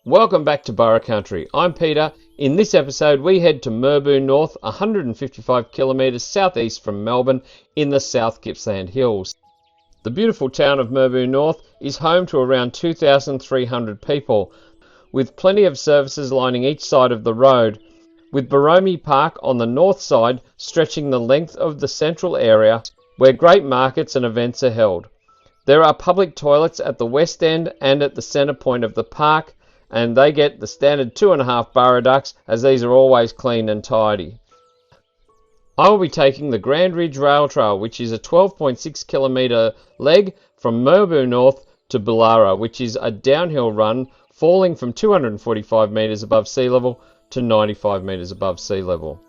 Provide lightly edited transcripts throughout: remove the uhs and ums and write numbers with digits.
Welcome back to Borough Country. I'm Peter. In this episode we head to Mirboo North, 155 kilometres southeast from Melbourne in the South Gippsland Hills. The beautiful town of Mirboo North is home to around 2,300 people, with plenty of services lining each side of the road, with Boolara Park on the north side stretching the length of the central area where great markets and events are held. There are public toilets at the west end and at the centre point of the park, and they get the standard 2.5 borough ducks, as these are always clean and tidy. I will be taking the Grand Ridge Railtrail, which is a 12.6 kilometre leg from Mirboo North to Boolara, which is a downhill run falling from 245 metres above sea level to 95 metres above sea level.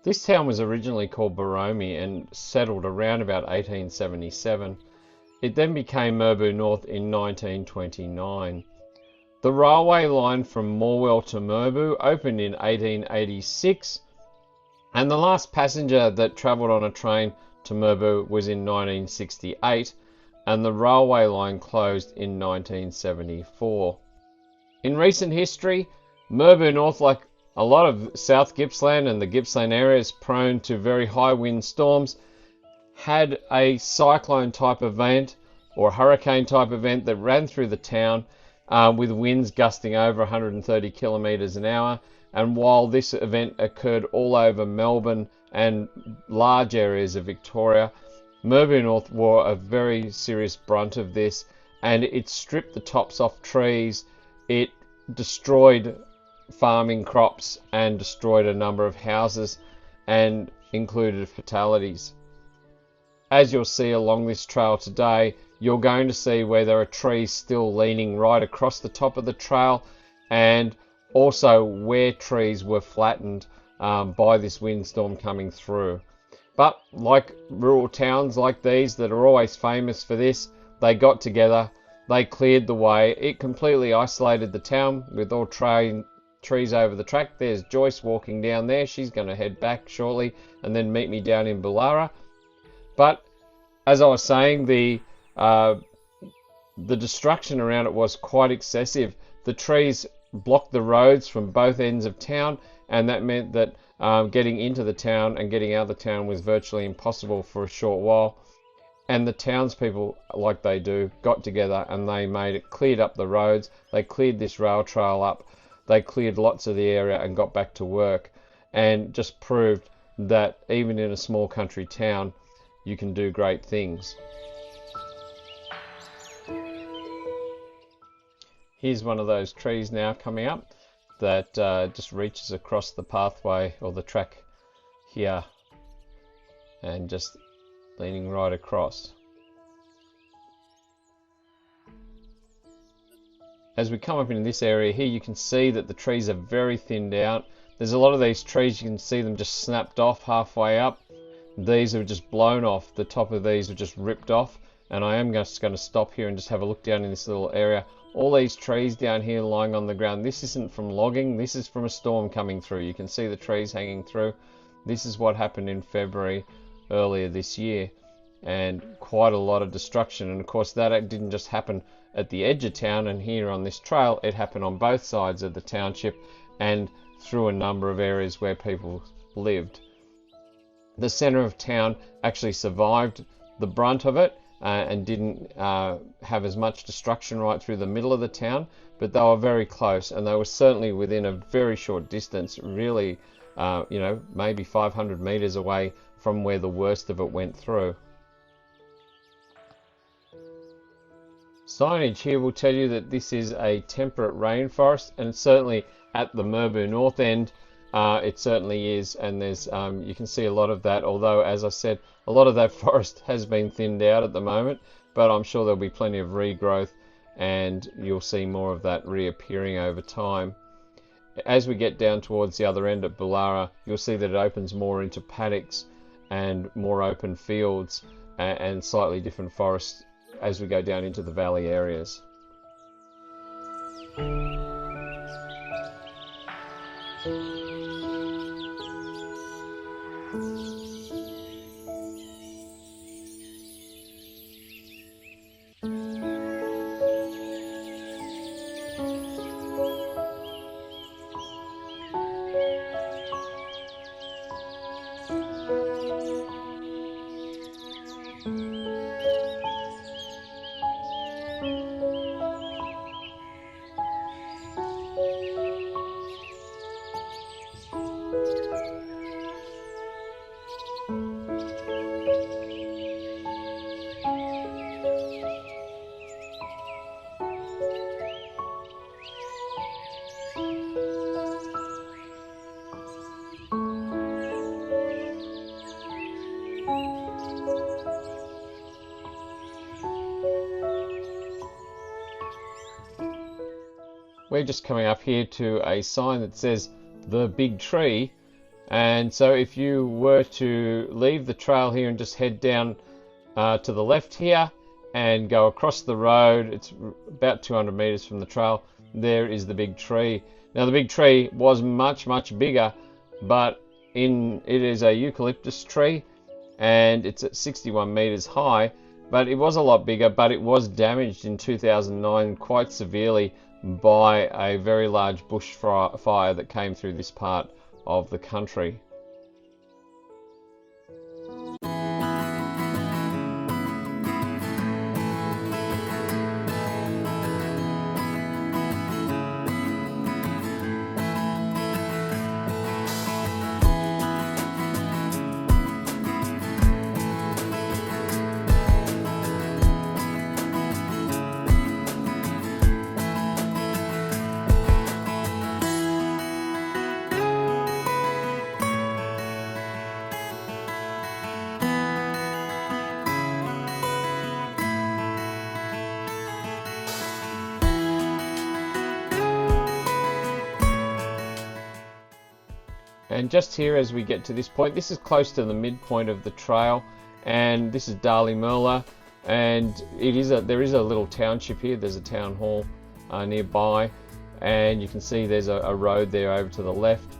This town was originally called Darymere and settled around about 1877. It then became Mirboo North in 1929. The railway line from Morwell to Mirboo opened in 1886, and the last passenger that travelled on a train to Mirboo was in 1968, and the railway line closed in 1974. In recent history, Mirboo North, like a lot of South Gippsland and the Gippsland area, is prone to very high wind storms, had a cyclone type event or hurricane type event that ran through the town with winds gusting over 130 kilometres an hour. And while this event occurred all over Melbourne and large areas of Victoria, Mirboo North wore a very serious brunt of this, and it stripped the tops off trees, it destroyed farming crops and destroyed a number of houses and included fatalities. As you'll see along this trail today, you're going to see where there are trees still leaning right across the top of the trail, and also where trees were flattened by this windstorm coming through. But like rural towns like these that are always famous for this, they got together, they cleared the way. It completely isolated the town with all trees over the track. There's Joyce walking down there. She's going to head back shortly and then meet me down in Boolara. But as I was saying, the destruction around it was quite excessive. The trees blocked the roads from both ends of town, and that meant that getting into the town and getting out of the town was virtually impossible for a short while. And the townspeople, like they do, got together and they cleared up the roads. They cleared this rail trail up. They cleared lots of the area and got back to work, and just proved that even in a small country town, you can do great things. Here's one of those trees now coming up that just reaches across the pathway or the track here and just leaning right across. As we come up into this area here, you can see that the trees are very thinned out. There's a lot of these trees, you can see them just snapped off halfway up. These are just blown off. The top of these are just ripped off. And I am just going to stop here and just have a look down in this little area. All these trees down here lying on the ground, this isn't from logging, this is from a storm coming through. You can see the trees hanging through. This is what happened in February earlier this year, and quite a lot of destruction. And of course that didn't just happen at the edge of town and here on this trail, it happened on both sides of the township and through a number of areas where people lived. The centre of town actually survived the brunt of it and didn't have as much destruction right through the middle of the town, but they were very close, and they were certainly within a very short distance, really, maybe 500 metres away from where the worst of it went through. Signage here will tell you that this is a temperate rainforest, and certainly at the Mirboo North end it certainly is, and there's you can see a lot of that, although as I said, a lot of that forest has been thinned out at the moment, but I'm sure there'll be plenty of regrowth and you'll see more of that reappearing over time. As we get down towards the other end at Boolara, you'll see that it opens more into paddocks and more open fields and slightly different forests as we go down into the valley areas. we're just coming up here to a sign that says the Big Tree. And so if you were to leave the trail here and just head down to the left here and go across the road, it's about 200 meters from the trail, there is the Big Tree. Now the Big Tree was much bigger, but it is a eucalyptus tree and it's at 61 meters high, but it was a lot bigger, but it was damaged in 2009 quite severely by a very large bushfire that came through this part of the country. And just here as we get to this point, this is close to the midpoint of the trail, and this is Darymere, and there is a little township here. There's a town hall nearby, and you can see there's a road there over to the left,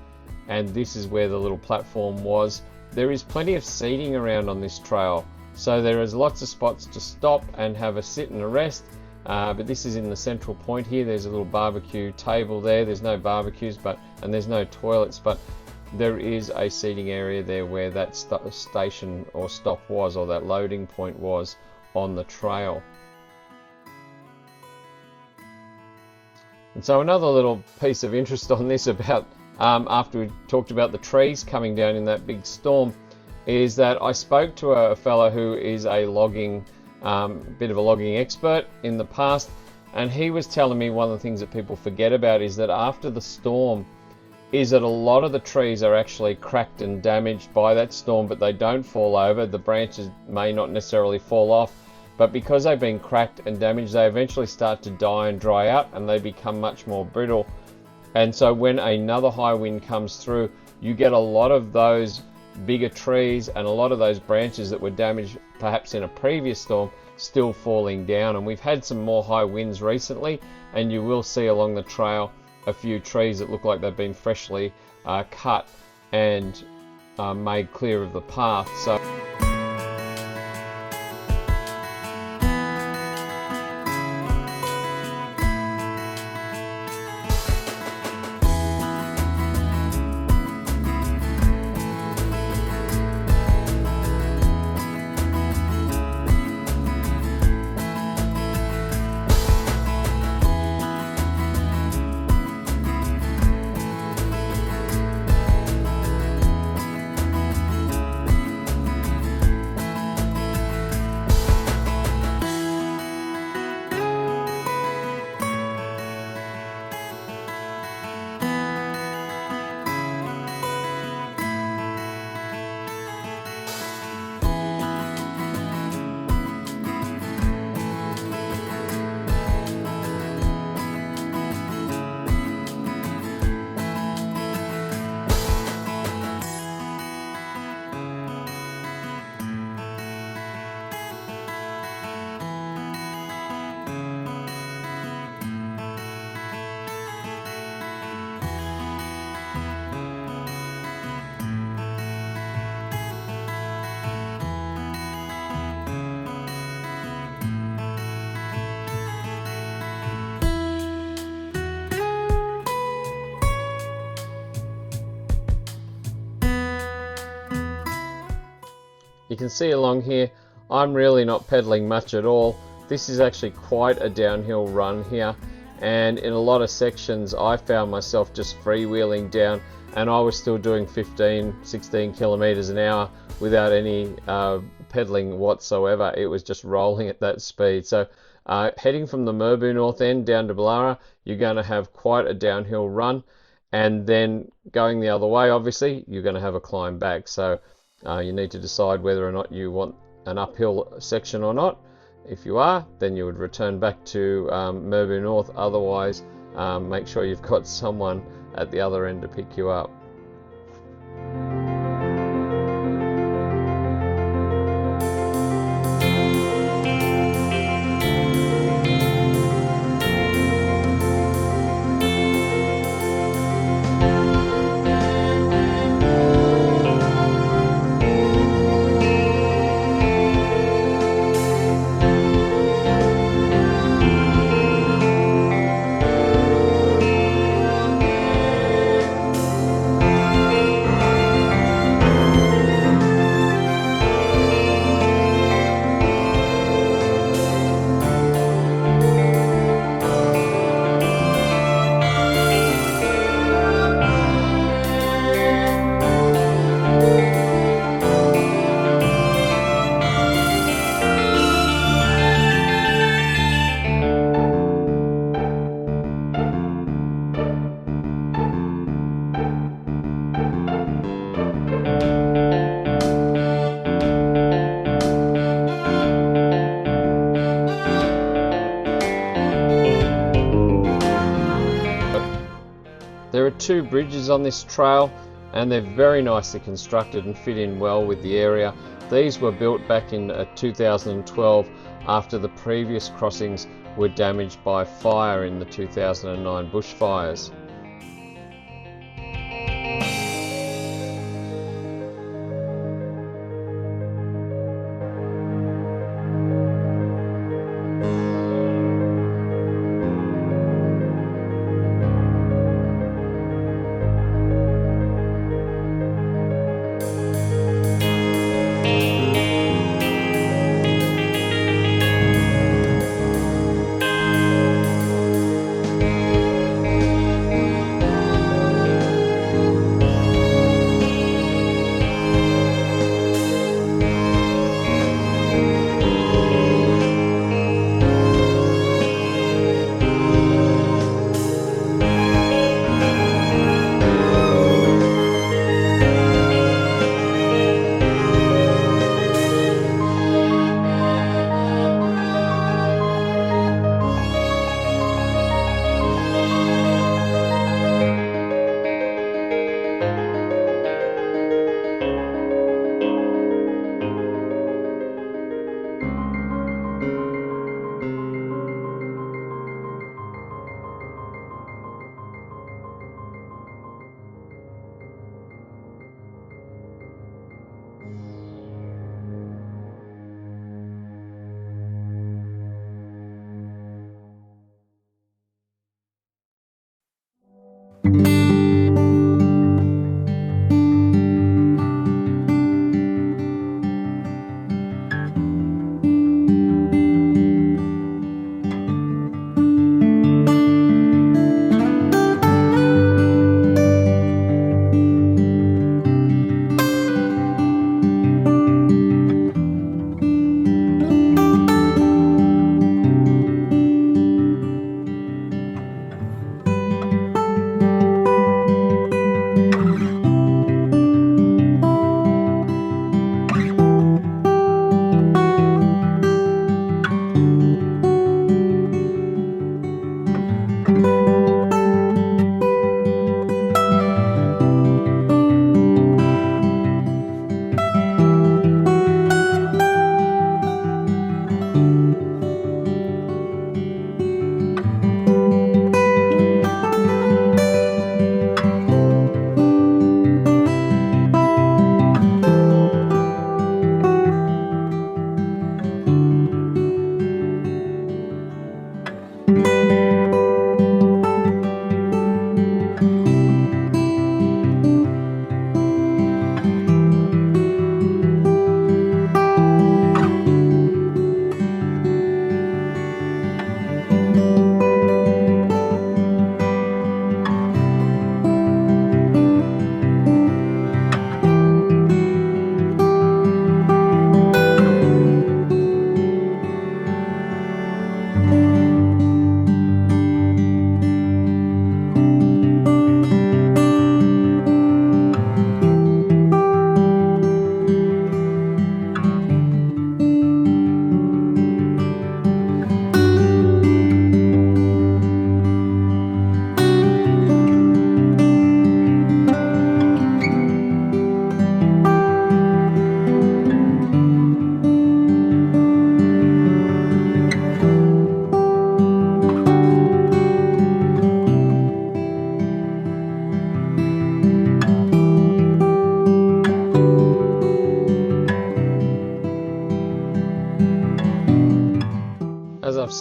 and this is where the little platform was. There is plenty of seating around on this trail, so there is lots of spots to stop and have a sit and a rest, but this is in the central point here. There's a little barbecue table there. There's no barbecues, and there's no toilets, but there is a seating area there where that station or stop was, or that loading point was on the trail. And so another little piece of interest on this about after we talked about the trees coming down in that big storm, is that I spoke to a fellow who is a bit of a logging expert in the past, and he was telling me one of the things that people forget about is that after the storm is that a lot of the trees are actually cracked and damaged by that storm, but they don't fall over. The branches may not necessarily fall off, but because they've been cracked and damaged, they eventually start to die and dry out, and they become much more brittle. And so when another high wind comes through, you get a lot of those bigger trees and a lot of those branches that were damaged perhaps in a previous storm still falling down. And we've had some more high winds recently, and you will see along the trail a few trees that look like they've been freshly cut and made clear of the path. So you can see along here, I'm really not pedaling much at all. This is actually quite a downhill run here, and in a lot of sections I found myself just freewheeling down, and I was still doing 16 kilometers an hour without any pedaling whatsoever. It was just rolling at that speed. So heading from the Mirboo North end down to Boolara, you're going to have quite a downhill run, and then going the other way, obviously you're going to have a climb back. So you need to decide whether or not you want an uphill section or not. If you are, then you would return back to Mirboo North. Otherwise, make sure you've got someone at the other end to pick you up. There are two bridges on this trail and they're very nicely constructed and fit in well with the area. These were built back in 2012 after the previous crossings were damaged by fire in the 2009 bushfires.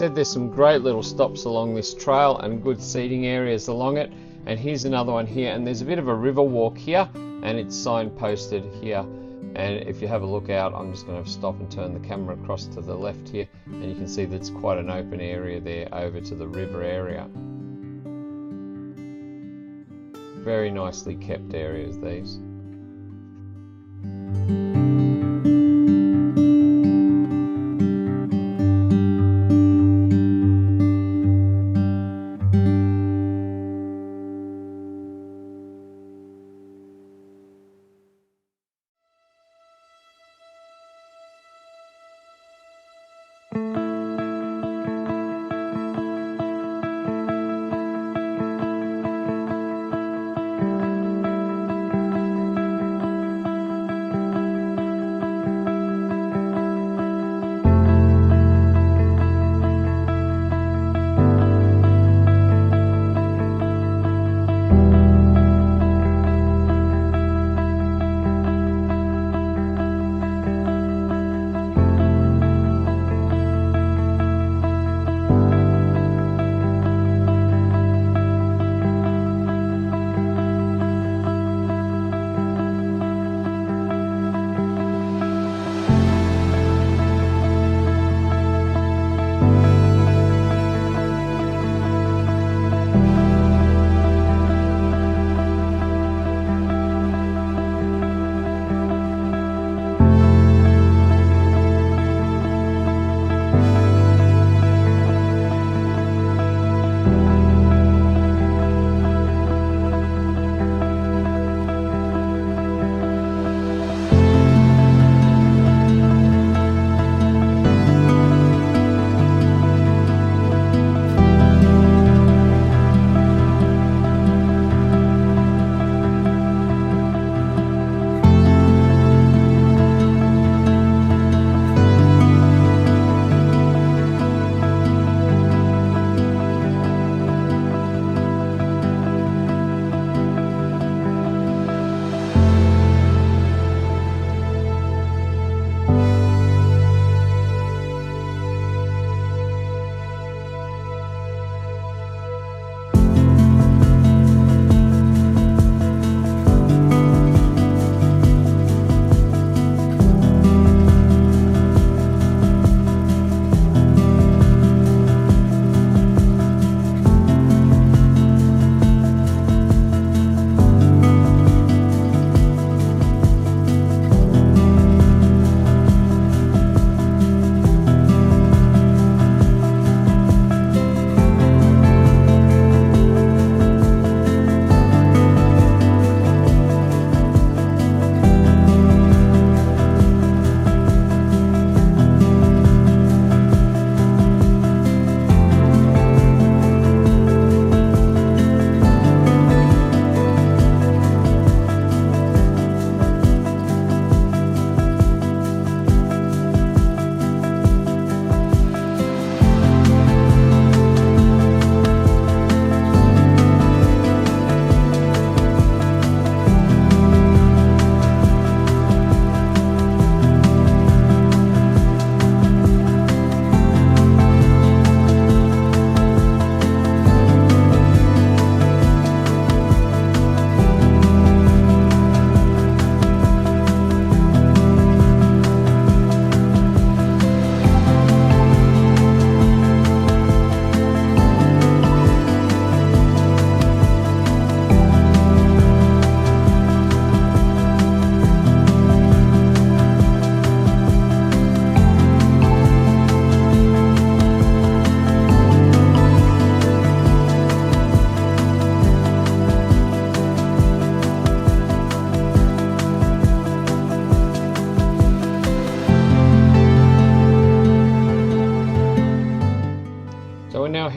said, there's some great little stops along this trail and good seating areas along it. And here's another one here, and there's a bit of a river walk here, and it's signposted here. And if you have a look out, I'm just going to stop and turn the camera across to the left here, and you can see that's quite an open area there over to the river area. Very nicely kept areas, these.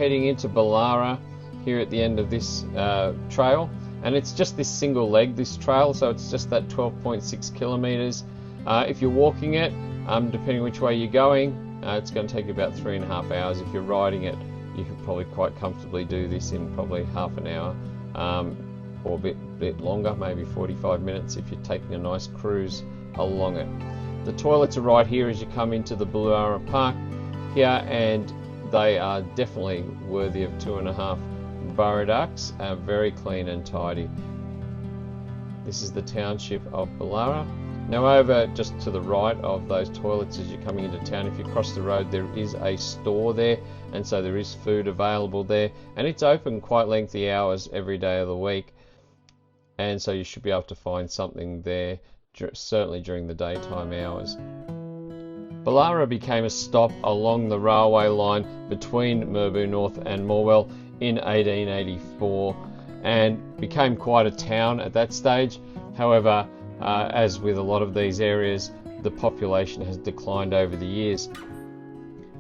heading into Boolara here at the end of this trail, and it's just this single leg, this trail, so it's just that 12.6 kilometers. If you're walking it, depending which way you're going, it's going to take you about 3.5 hours. If you're riding it, you can probably quite comfortably do this in probably half an hour, or a bit longer, maybe 45 minutes if you're taking a nice cruise along it. The toilets are right here as you come into the Boolara Park here, and they are definitely worthy of 2.5 burra ducks, very clean and tidy. This is the township of Boolara. Now over just to the right of those toilets as you're coming into town, if you cross the road, there is a store there, and so there is food available there, and it's open quite lengthy hours every day of the week, and so you should be able to find something there, certainly during the daytime hours. Boolara became a stop along the railway line between Mirboo North and Morwell in 1884 and became quite a town at that stage. However, as with a lot of these areas, the population has declined over the years.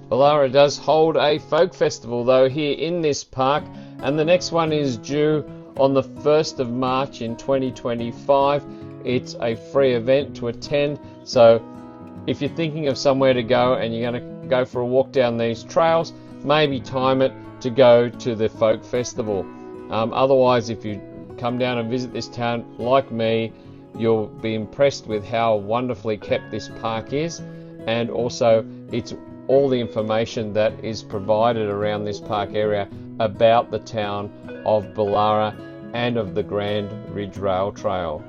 Boolara does hold a folk festival though here in this park, and the next one is due on the 1st of March in 2025. It's a free event to attend, so if you're thinking of somewhere to go and you're going to go for a walk down these trails, maybe time it to go to the folk festival. Otherwise, if you come down and visit this town like me, you'll be impressed with how wonderfully kept this park is, and also it's all the information that is provided around this park area about the town of Boolara and of the Grand Ridge Railtrail.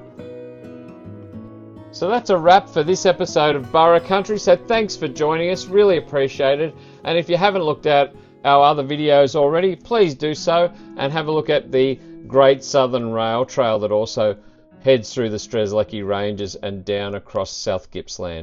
So that's a wrap for this episode of Burra Country, so thanks for joining us, really appreciate it. And if you haven't looked at our other videos already, please do so and have a look at the Great Southern Railtrail that also heads through the Strzelecki Ranges and down across South Gippsland.